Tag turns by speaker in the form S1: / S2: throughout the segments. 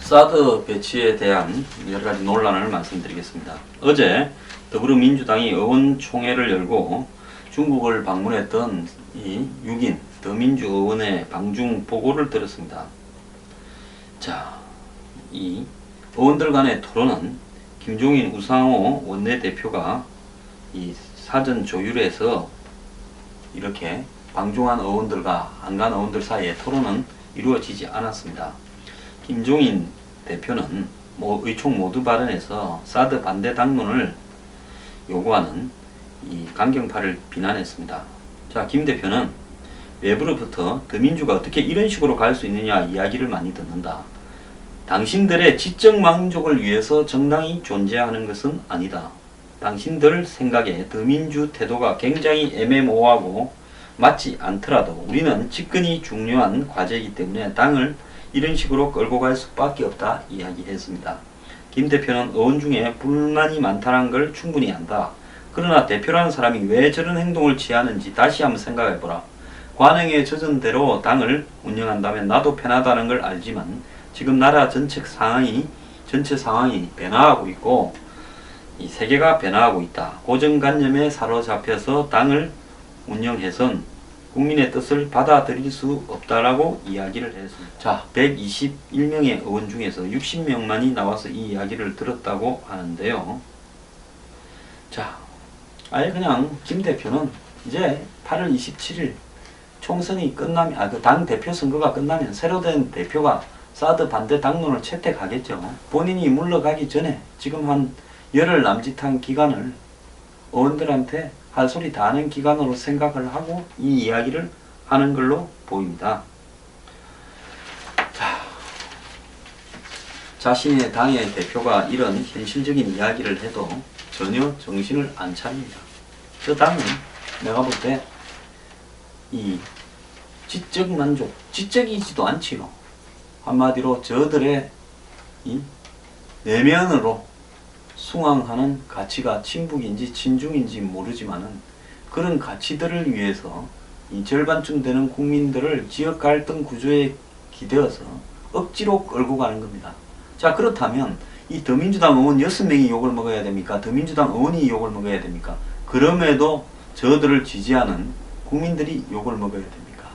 S1: 사드 배치에 대한 여러가지 논란을 말씀드리겠습니다. 어제 더불어민주당이 의원총회를 열고 중국을 방문했던 이 6인 더민주 의원의 방중 보고를 들었습니다. 자, 이 의원들 간의 토론은 김종인 우상호 원내대표가 이 사전 조율에서 이렇게 방중한 의원들과 안 간 의원들 사이의 토론은 이루어지지 않았습니다. 김종인 대표는 의총 모두 발언에서 사드 반대 당론을 요구하는 이 강경파를 비난했습니다. 자, 김 대표는 외부로부터 더민주가 어떻게 이런 식으로 갈 수 있느냐 이야기를 많이 듣는다. 당신들의 지적 만족을 위해서 정당이 존재하는 것은 아니다. 당신들 생각에 더민주 태도가 굉장히 애매모호하고 맞지 않더라도 우리는 집권이 중요한 과제이기 때문에 당을 이런 식으로 끌고 갈 수밖에 없다 이야기했습니다. 김 대표는 의원 중에 불만이 많다는 걸 충분히 안다. 그러나 대표라는 사람이 왜 저런 행동을 취하는지 다시 한번 생각해보라. 관행에 젖은 대로 당을 운영한다면 나도 편하다는 걸 알지만 지금 나라 전체 상황이 변화하고 있고 이 세계가 변화하고 있다. 고정관념에 사로잡혀서 당을 운영해선 국민의 뜻을 받아들일 수 없다라고 이야기를 했습니다. 자, 121명의 의원 중에서 60명만이 나와서 이 이야기를 들었다고 하는데요. 자, 아예 그냥 김 대표는 이제 8월 27일 총선이 끝나면, 그 당 대표 선거가 끝나면 새로 된 대표가 사드 반대 당론을 채택하겠죠. 본인이 물러가기 전에 지금 한 열흘 남짓한 기간을 의원들한테 할 소리 다 하는 기간으로 생각을 하고 이 이야기를 하는 걸로 보입니다. 자, 자신의 당의 대표가 이런 현실적인 이야기를 해도 전혀 정신을 안 차립니다. 저 당은 내가 볼 때 이 지적 만족, 지적이지도 않지요. 한마디로 저들의 이 내면으로 숭앙하는 가치가 친북인지 친중인지 모르지만은 그런 가치들을 위해서 이 절반쯤 되는 국민들을 지역 갈등 구조에 기대어서 억지로 끌고 가는 겁니다. 자, 그렇다면 이 더민주당 의원 6명이 욕을 먹어야 됩니까? 더민주당 의원이 욕을 먹어야 됩니까? 그럼에도 저들을 지지하는 국민들이 욕을 먹어야 됩니까?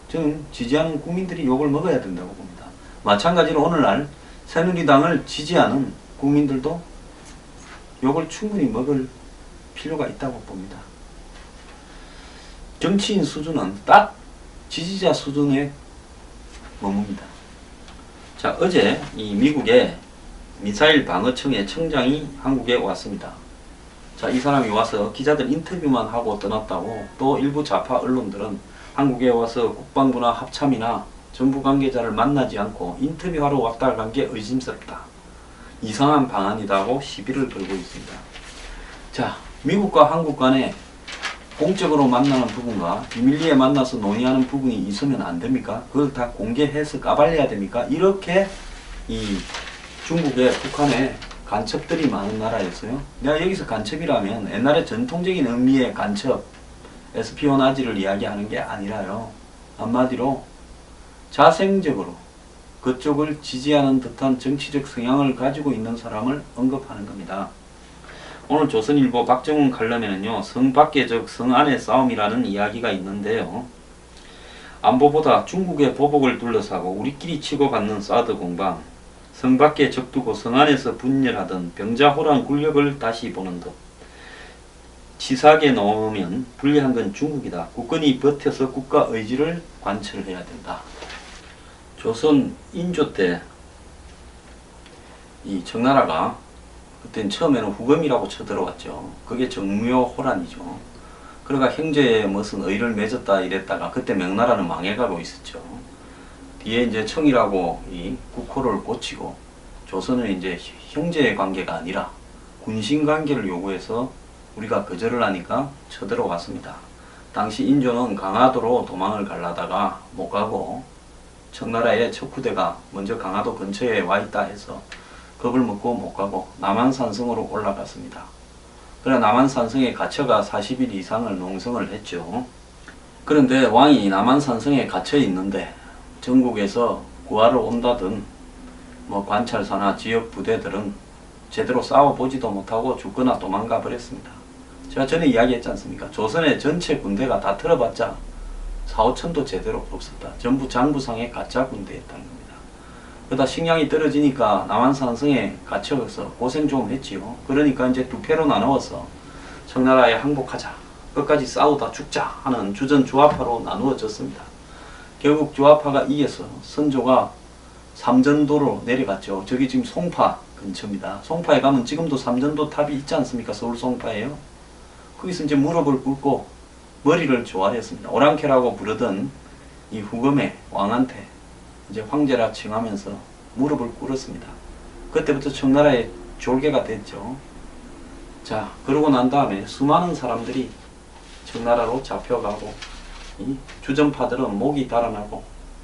S1: 저는 지지하는 국민들이 욕을 먹어야 된다고 봅니다. 마찬가지로 오늘날 새누리당을 지지하는 국민들도 욕을 충분히 먹을 필요가 있다고 봅니다. 정치인 수준은 딱 지지자 수준에 머뭅니다. 자, 어제 이 미국의 미사일 방어청의 청장이 한국에 왔습니다. 자, 이 사람이 와서 기자들 인터뷰만 하고 떠났다고 또 일부 좌파 언론들은 한국에 와서 국방부나 합참이나 정부 관계자를 만나지 않고 인터뷰하러 왔다 간 게 의심스럽다. 이상한 방안이라고 시비를 걸고 있습니다. 자, 미국과 한국 간에 공적으로 만나는 부분과 비밀리에 만나서 논의하는 부분이 있으면 안 됩니까? 그걸 다 공개해서 까발려야 됩니까? 이렇게 이 중국에 북한에 간첩들이 많은 나라에서요. 내가 여기서 간첩이라면 옛날에 전통적인 의미의 간첩, 에스피오나지를 이야기하는 게 아니라요. 한마디로 자생적으로 그쪽을 지지하는 듯한 정치적 성향을 가지고 있는 사람을 언급하는 겁니다. 오늘 조선일보 박정훈 칼럼에는요, 성 밖의 적, 성 안의 싸움이라는 이야기가 있는데요. 안보보다 중국의 보복을 둘러싸고 우리끼리 치고받는 사드 공방, 성 밖에 적두고 성 안에서 분열하던 병자호란 굴력을 다시 보는 듯. 치사하게 놓으면 불리한 건 중국이다. 국권이 버텨서 국가 의지를 관철해야 된다. 조선 인조 때 이 청나라가 그때는 처음에는 후금이라고 쳐들어왔죠. 그게 정묘호란이죠. 그러니까 형제의 무슨 의를 맺었다 이랬다가 그때 명나라는 망해가고 있었죠. 뒤에 이제 청이라고 이 국호를 고치고 조선은 이제 형제의 관계가 아니라 군신 관계를 요구해서 우리가 거절을 하니까 쳐들어왔습니다. 당시 인조는 강화도로 도망을 가려다가 못 가고 청나라의 척후대가 먼저 강화도 근처에 와 있다 해서 겁을 먹고 못 가고 남한산성으로 올라갔습니다. 그래 남한산성에 갇혀가 40일 이상을 농성을 했죠. 그런데 왕이 남한산성에 갇혀 있는데 전국에서 구하러 온다던 뭐 관찰사나 지역 부대들은 제대로 싸워보지도 못하고 죽거나 도망가 버렸습니다. 제가 전에 이야기했지 않습니까? 조선의 전체 군대가 다 틀어봤자 4, 5천도 제대로 없었다. 전부 장부상의 가짜 군대였다는 겁니다. 그러다 식량이 떨어지니까 남한산성에 갇혀서 고생 좀 했지요. 그러니까 이제 두 패로 나누어서 청나라에 항복하자, 끝까지 싸우다 죽자 하는 주전 주화파로 나누어졌습니다. 결국 주화파가 이겨서 선조가 삼전도로 내려갔죠. 저기 지금 송파 근처입니다. 송파에 가면 지금도 삼전도 탑이 있지 않습니까? 서울 송파에요. 거기서 이제 무릎을 꿇고 머리를 조아렸습니다. 오랑캐라고 부르던 이 후금의 왕한테 이제 황제라 칭하면서 무릎을 꿇었습니다. 그때부터 청나라의 졸개가 됐죠. 자, 그러고 난 다음에 수많은 사람들이 청나라로 잡혀가고 이 주전파들은 목이 달아나고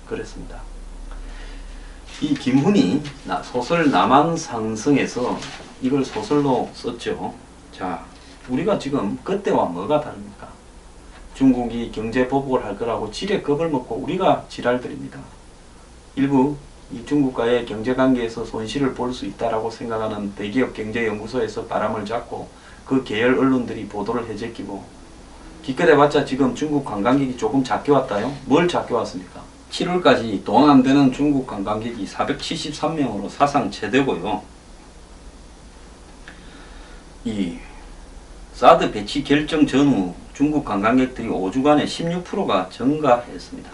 S1: 그랬습니다. 이 김훈이 소설 남한산성에서 이걸 소설로 썼죠. 자, 우리가 지금 그때와 뭐가 다릅니까? 중국이 경제 보복을 할 거라고 지레 겁을 먹고 우리가 지랄들입니다. 일부 이 중국과의 경제관계에서 손실을 볼 수 있다라고 생각하는 대기업 경제연구소에서 바람을 잡고 그 계열 언론들이 보도를 해제끼고 기껏 해봤자 지금 중국 관광객이 조금 작게 왔다요? 뭘 작게 왔습니까? 7월까지 돈 안 되는 중국 관광객이 473명으로 사상 최대고요. 이 사드 배치 결정 전후 중국 관광객들이 5주간에 16%가 증가했습니다.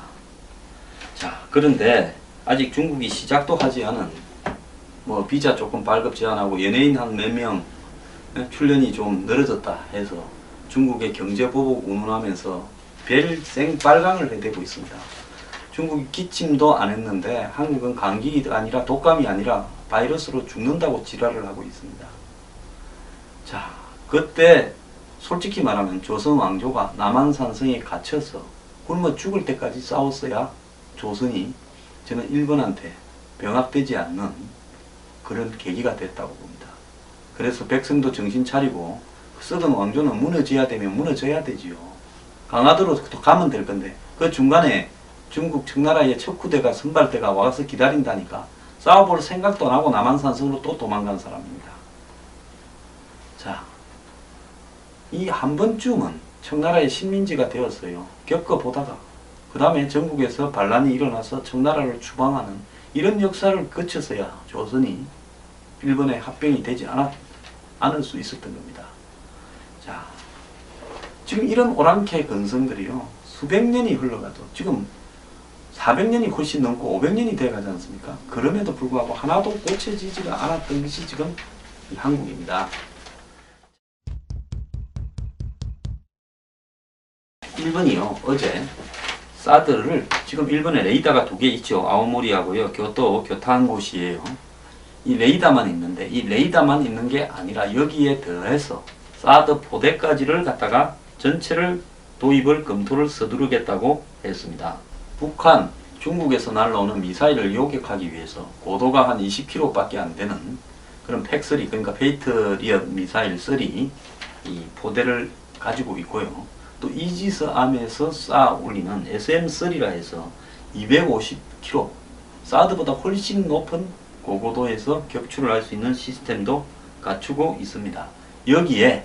S1: 자, 그런데 아직 중국이 시작도 하지 않은 뭐 비자 조금 발급 제한하고 연예인 한 몇 명 출연이 좀 늘어졌다 해서 중국의 경제 보복 운운하면서 별생 빨강을 해대고 있습니다. 중국이 기침도 안 했는데 한국은 감기가 아니라 독감이 아니라 바이러스로 죽는다고 지랄을 하고 있습니다. 자, 그때 솔직히 말하면 조선 왕조가 남한산성에 갇혀서 굶어 죽을 때까지 싸웠어야 조선이 저는 일본한테 병합되지 않는 그런 계기가 됐다고 봅니다. 그래서 백성도 정신 차리고 썩은 왕조는 무너져야 되면 무너져야 되지요. 강화도로 가면 될 건데 그 중간에 중국 청나라의 척후대가 선발대가 와서 기다린다니까 싸워볼 생각도 안 하고 남한산성으로 또 도망간 사람입니다. 자, 이 한 번쯤은 청나라의 식민지가 되었어요. 겪어보다가 그 다음에 전국에서 반란이 일어나서 청나라를 추방하는 이런 역사를 거쳐서야 조선이 일본의 합병이 되지 않을 수 있었던 겁니다. 자, 지금 이런 오랑캐 근성들이요 수백 년이 흘러가도 지금 400년이 훨씬 넘고 500년이 돼가지 않습니까? 그럼에도 불구하고 하나도 고쳐지지가 않았던 것이 지금 이 한국입니다. 일본이요 어제 사드를 지금 일본에 레이더가 2개 있죠. 아오모리하고요 교토한고시예요. 이 레이더만 있는데 이 레이더만 있는 게 아니라 여기에 더해서 사드 포대까지를 갖다가 전체를 도입을 검토를 서두르겠다고 했습니다. 북한, 중국에서 날라오는 미사일을 요격하기 위해서 고도가 한 20km 밖에 안 되는 그런 팩3 그러니까 페이트리엇 미사일 3 이 포대를 가지고 있고요. 또 이지스함에서 쌓아 올리는 SM3라 해서 250km 사드보다 훨씬 높은 고고도에서 격추를 할 수 있는 시스템도 갖추고 있습니다. 여기에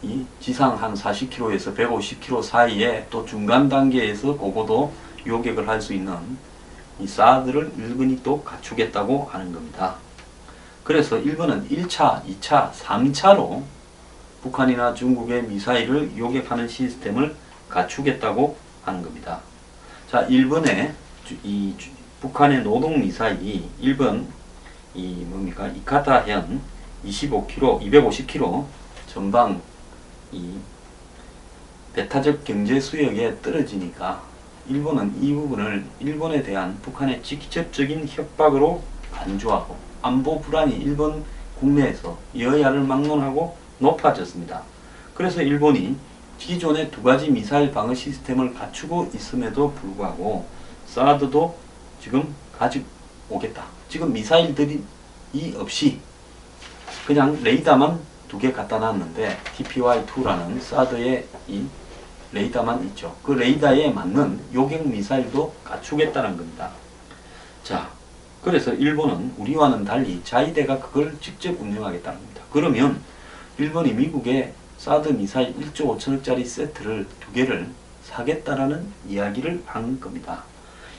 S1: 이 지상 한 40km에서 150km 사이에 또 중간 단계에서 고고도 요격을 할 수 있는 이 사드를 일본이 또 갖추겠다고 하는 겁니다. 그래서 일본은 1차, 2차, 3차로 북한이나 중국의 미사일을 요격하는 시스템을 갖추겠다고 하는 겁니다. 자, 일본의 북한의 노동 미사일이 일본 뭡니까? 이카타현 25km, 250km 전방 배타적 경제 수역에 떨어지니까 일본은 이 부분을 일본에 대한 북한의 직접적인 협박으로 간주하고 안보 불안이 일본 국내에서 여야를 막론하고 높아졌습니다. 그래서 일본이 기존의 2가지 미사일 방어 시스템을 갖추고 있음에도 불구하고 사드도 지금 가지고 오겠다. 지금 미사일들이 없이 그냥 레이더만 2개 갖다 놨는데 TPY-2라는 사드의 이 레이더만 있죠. 그 레이더에 맞는 요격 미사일도 갖추겠다는 겁니다. 자, 그래서 일본은 우리와는 달리 자위대가 그걸 직접 운영하겠다는 겁니다. 그러면 일본이 미국의 사드 미사일 1조 5천억짜리 세트를 2개를 사겠다라는 이야기를 한 겁니다.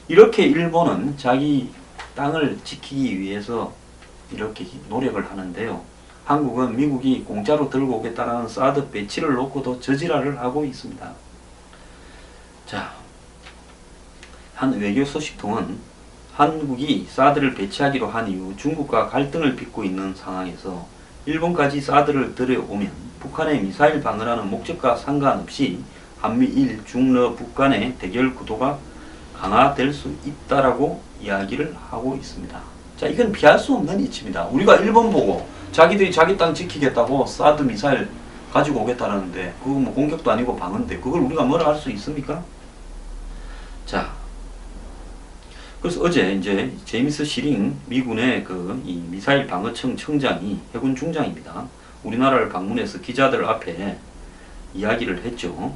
S1: 이렇게 일본은 자기 땅을 지키기 위해서 이렇게 노력을 하는데요. 한국은 미국이 공짜로 들고 오겠다는 사드 배치를 놓고도 저지랄을 하고 있습니다. 자, 한 외교 소식통은 한국이 사드를 배치하기로 한 이후 중국과 갈등을 빚고 있는 상황에서 일본까지 사드를 들여오면 북한의 미사일 방어라는 목적과 상관없이 한미일 중러 북 간의 대결 구도가 강화될 수 있다라고 이야기를 하고 있습니다. 자, 이건 피할 수 없는 이치입니다. 우리가 일본 보고 자기들이 자기 땅 지키겠다고 사드 미사일 가지고 오겠다라는데 그거 뭐 공격도 아니고 방어인데 그걸 우리가 뭐라 할 수 있습니까? 자, 그래서 어제 이제 제임스 시링 미군의 이 미사일 방어청 청장이 해군 중장입니다. 우리나라를 방문해서 기자들 앞에 이야기를 했죠.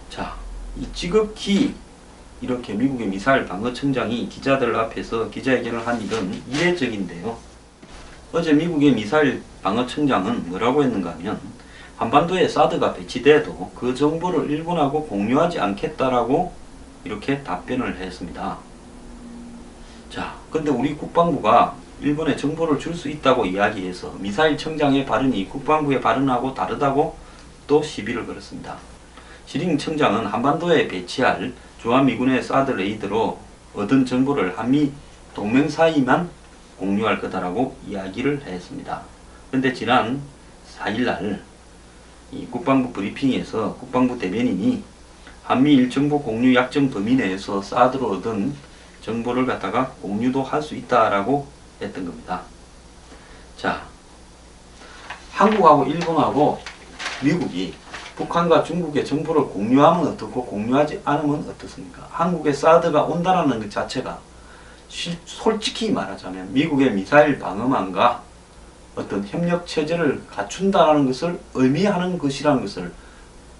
S1: 자, 이 지극히 이렇게 미국의 미사일 방어청장이 기자들 앞에서 기자회견을 한 일은 이례적인데요. 어제 미국의 미사일 방어청장은 뭐라고 했는가 하면 한반도에 사드가 배치돼도 그 정보를 일본하고 공유하지 않겠다라고 이렇게 답변을 했습니다. 자, 근데 우리 국방부가 일본에 정보를 줄 수 있다고 이야기해서 미사일 청장의 발언이 국방부의 발언하고 다르다고 또 시비를 걸었습니다. 시링 청장은 한반도에 배치할 주한미군의 사드 레이더로 얻은 정보를 한미 동맹 사이만 공유할 거다라고 이야기를 했습니다. 그런데 지난 4일날 이 국방부 브리핑에서 국방부 대변인이 한미일 정보 공유 약정 범위 내에서 사드로 얻은 정보를 갖다가 공유도 할 수 있다라고 했던 겁니다. 자, 한국하고 일본하고 미국이 북한과 중국의 정보를 공유하면 어떻고 공유하지 않으면 어떻습니까? 한국에 사드가 온다라는 것 자체가 솔직히 말하자면 미국의 미사일 방어망과 어떤 협력 체제를 갖춘다라는 것을 의미하는 것이라는 것을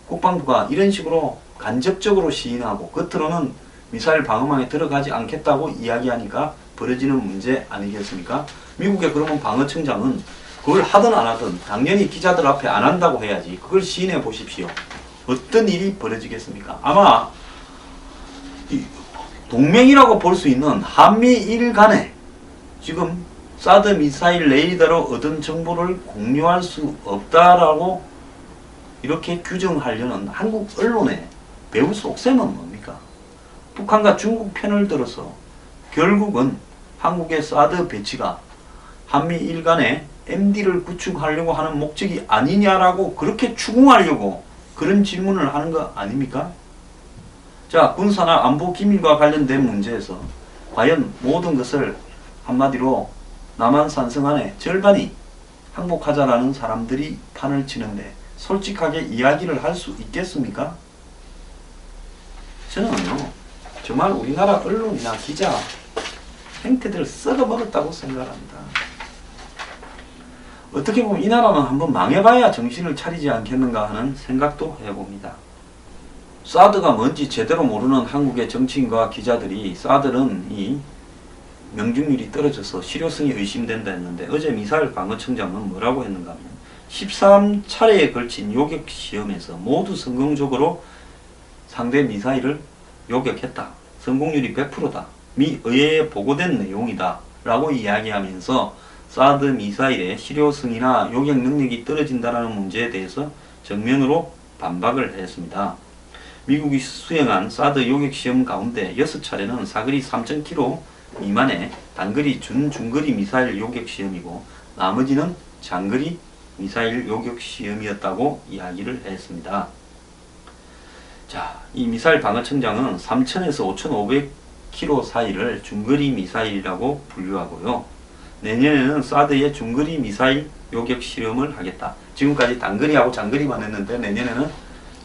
S1: 국방부가 이런 식으로 간접적으로 시인하고 겉으로는 미사일 방어망에 들어가지 않겠다고 이야기하니까 벌어지는 문제 아니겠습니까? 미국의 그러면 방어청장은 그걸 하든 안 하든 당연히 기자들 앞에 안 한다고 해야지. 그걸 시인해 보십시오. 어떤 일이 벌어지겠습니까? 아마 동맹이라고 볼 수 있는 한미일 간에 지금 사드 미사일 레이더로 얻은 정보를 공유할 수 없다라고 이렇게 규정하려는 한국 언론의 배후 속셈은 뭡니까? 북한과 중국 편을 들어서 결국은 한국의 사드 배치가 한미일 간에 MD를 구축하려고 하는 목적이 아니냐라고 그렇게 추궁하려고 그런 질문을 하는 거 아닙니까? 자, 군사나 안보 기밀과 관련된 문제에서 과연 모든 것을 한마디로 남한 산성안의 절반이 항복하자라는 사람들이 판을 치는데 솔직하게 이야기를 할 수 있겠습니까? 저는요, 정말 우리나라 언론이나 기자 행태들을 썩어먹었다고 생각합니다. 어떻게 보면 이 나라는 한번 망해봐야 정신을 차리지 않겠는가 하는 생각도 해봅니다. 사드가 뭔지 제대로 모르는 한국의 정치인과 기자들이 사드는 이 명중률이 떨어져서 실효성이 의심된다 했는데 어제 미사일 방어청장은 뭐라고 했는가 하면 13차례에 걸친 요격 시험에서 모두 성공적으로 상대 미사일을 요격했다. 성공률이 100%다. 미 의회에 보고된 내용이다. 라고 이야기하면서 사드 미사일의 실효성이나 요격 능력이 떨어진다는 문제에 대해서 정면으로 반박을 했습니다. 미국이 수행한 사드 요격 시험 가운데 6차례는 사거리 3000km 미만의 단거리 중거리 미사일 요격 시험이고 나머지는 장거리 미사일 요격 시험이었다고 이야기를 했습니다. 자, 이 미사일 방어청장은 3000에서 5500km 사이를 중거리 미사일이라고 분류하고요. 내년에는 사드의 중거리 미사일 요격 실험을 하겠다. 지금까지 단거리하고 장거리만 했는데 내년에는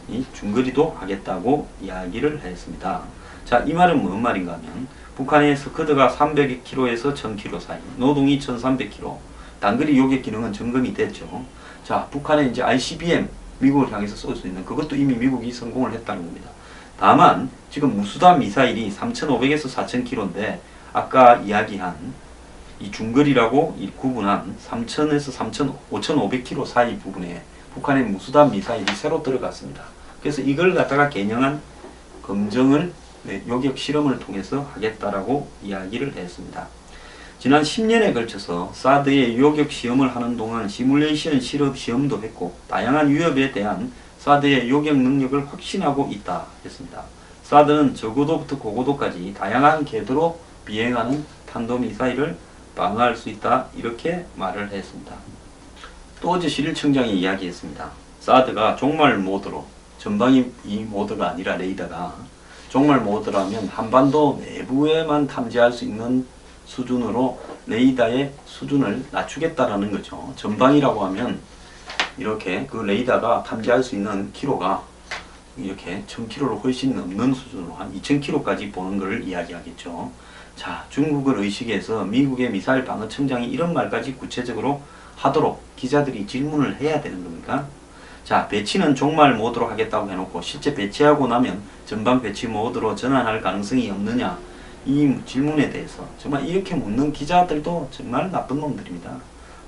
S1: 이 중거리도 하겠다고 이야기를 했습니다. 자, 이 말은 무슨 말인가 하면 북한의 스커드가 300km에서 1000km 사이, 노동이 1300km, 단거리 요격 기능은 점검이 됐죠. 자, 북한의 이제 ICBM 미국을 향해서 쏠 수 있는 그것도 이미 미국이 성공을 했다는 겁니다. 다만 지금 무수단 미사일이 3500에서 4000km인데 아까 이야기한 이 중거리라고 이 구분한 3,000에서 5,500km 사이 부분에 북한의 무수단 미사일이 새로 들어갔습니다. 그래서 이걸 갖다가 개념한 검증을 요격 실험을 통해서 하겠다라고 이야기를 했습니다. 지난 10년에 걸쳐서 사드의 요격 시험을 하는 동안 시뮬레이션 실험 시험도 했고 다양한 위협에 대한 사드의 요격 능력을 확신하고 있다 했습니다. 사드는 저고도부터 고고도까지 다양한 궤도로 비행하는 탄도미사일을 방어할 수 있다 이렇게 말을 했습니다. 또 어제 실일청장이 이야기했습니다. 사드가 종말 모드로 전방위 모드가 아니라 레이더가 종말 모드라면 한반도 내부에만 탐지할 수 있는 수준으로 레이더의 수준을 낮추겠다라는 거죠. 전방이라고 하면 이렇게 그 레이더가 탐지할 수 있는 키로가 이렇게 1000km를 훨씬 넘는 수준으로 한 2000km까지 보는 것을 이야기하겠죠. 자, 중국을 의식해서 미국의 미사일 방어청장이 이런 말까지 구체적으로 하도록 기자들이 질문을 해야 되는 겁니까? 자, 배치는 종말 모드로 하겠다고 해놓고 실제 배치하고 나면 전방 배치 모드로 전환할 가능성이 없느냐? 이 질문에 대해서 정말 이렇게 묻는 기자들도 정말 나쁜 놈들입니다.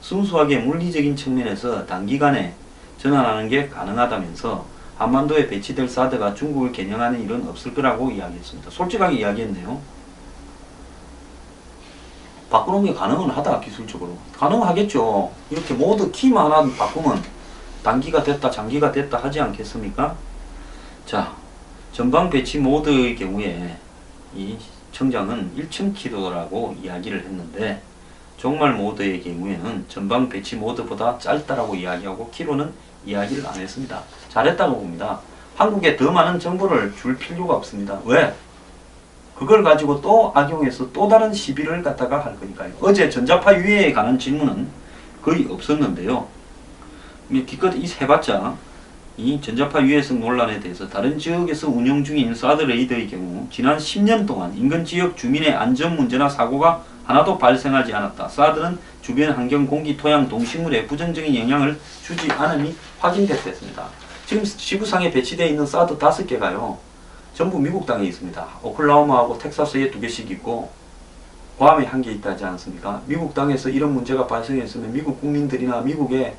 S1: 순수하게 물리적인 측면에서 단기간에 전환하는 게 가능하다면서 한반도에 배치될 사드가 중국을 겨냥하는 일은 없을 거라고 이야기했습니다. 솔직하게 이야기했네요. 바꾸는 게 가능은 하다. 기술적으로 가능하겠죠. 이렇게 모두 키만 하나 바꾸면 단기가 됐다 장기가 됐다 하지 않겠습니까? 자, 전방 배치 모드의 경우에 이 청장은 1000km라고 이야기를 했는데 종말 모드의 경우에는 전방 배치 모드보다 짧다라고 이야기하고 키로는 이야기를 안 했습니다. 잘했다고 봅니다. 한국에 더 많은 정보를 줄 필요가 없습니다. 왜? 그걸 가지고 또 악용해서 또 다른 시비를 갖다가 할 거니까요. 어제 전자파 유해에 관한 질문은 거의 없었는데요. 기껏 해봤자 이 전자파 유해성 논란에 대해서 다른 지역에서 운영 중인 사드 레이더의 경우 지난 10년 동안 인근 지역 주민의 안전 문제나 사고가 하나도 발생하지 않았다. 사드는 주변 환경, 공기, 토양, 동식물에 부정적인 영향을 주지 않음이 확인됐습니다. 지금 지구상에 배치되어 있는 사드 5개가요. 전부 미국 땅에 있습니다. 오클라호마하고 텍사스에 2개씩 있고 괌에 1개 있다지 않습니까? 미국 땅에서 이런 문제가 발생했으면 미국 국민들이나 미국의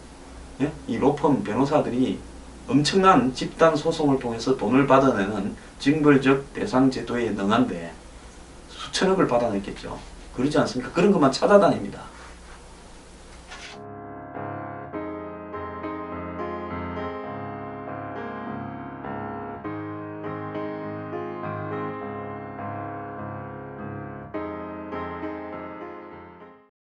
S1: 이 로펌 변호사들이 엄청난 집단 소송을 통해서 돈을 받아내는 징벌적 배상 제도에 능한데 수천억을 받아냈겠죠. 그러지 않습니까? 그런 것만 찾아다닙니다.